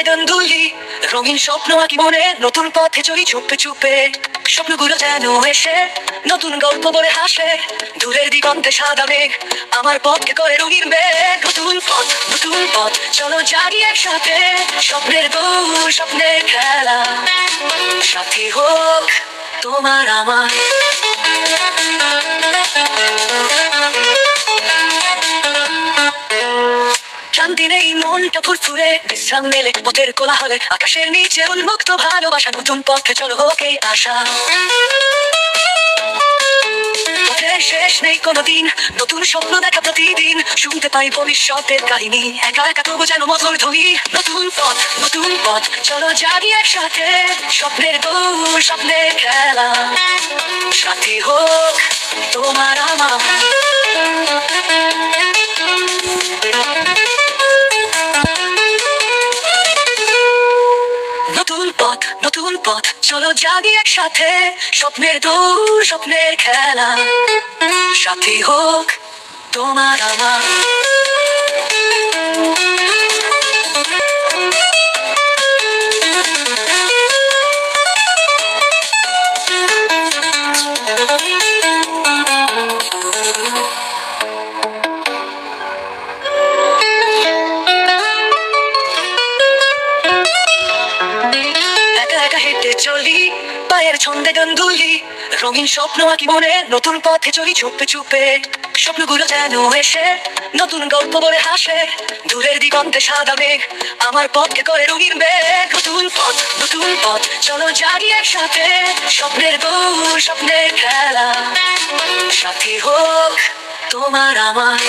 দুলি রঙিন স্বপ্ন আঁকি মনে, নতুন পথে চলি চুপে চুপে। স্বপ্নগুলো যেন এসে নতুন গল্প বলে হাসে, দূরের দিগন্তে সাদা মেঘ আমার পথকে করে রঙিন মেঘ। নতুন পথ চলো জাগি একসাথে, স্বপ্নের দৌড় স্বপ্নের খেলা, সাথী হোক তোমার আমার। শান্তি নেই মনটা ফুরফুরে, বিশ্রাম মেলে পথের কোলাহলে, আকাশের নিচে উন্মুক্ত ভালোবাসা, নতুন পথে চলো হোক এই আশা। পথের শেষ নেই কোনোদিন, নতুন স্বপ্ন দেখা প্রতিদিন, শুনতে পাই ভবিষ্যতের কাহিনী, একা একা তবু যেন মধুর ধ্বনি। নতুন পথ চলো জাগি একসাথে, স্বপ্নের দৌড় স্বপ্নের খেলা, সাথী হোক তোমার আমার। নতুন পথ চলো জাগি একসাথে, স্বপ্নের দৌড় স্বপ্নের খেলা, সাথী হোক তোমার আমার। চলি পায়ের ছন্দে দুলি রঙিন স্বপ্ন আঁকি মনে, নতুন পথে চলি চুপে চুপে। স্বপ্নগুলো যেন এসে নতুন গল্প বলে হাসে, দূরের দিগন্তে সাদা মেঘ আমার পথকে করে রঙিন মেঘ। নতুন পথ চলো জাগি একসাথে, স্বপ্নের দৌড় স্বপ্নের খেলা, সাথী হোক তোমার আমার।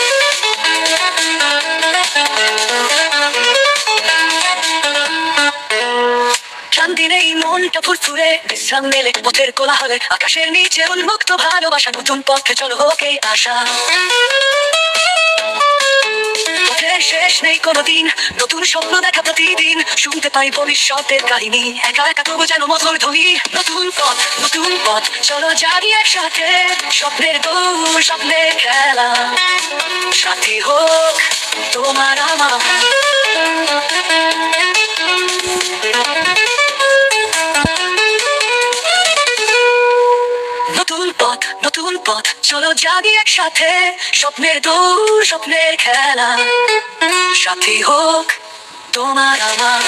শান্তি নেই মনটা ফুরফুরে, বিশ্রাম মেলে পথের কোলাহলে, আকাশের নিচে উন্মুক্ত ভালোবাসা, নতুন পথে চলো হোক এই আশা। পথের শেষ নেই কোনোদিন, নতুন স্বপ্ন দেখা প্রতিদিন, শুনতে পাই ভবিষ্যতের কাহিনী, একা একা তবু যেন মধুর ধ্বনি। নতুন পথ চলো জাগি একসাথে, স্বপ্নের দৌড় স্বপ্নের খেলা, সাথী হোক তোমার আমার। নতুন পথ চলো জাগি একসাথে, স্বপ্নের দৌড় স্বপ্নের খেলা, সাথী হোক তোমার আমার।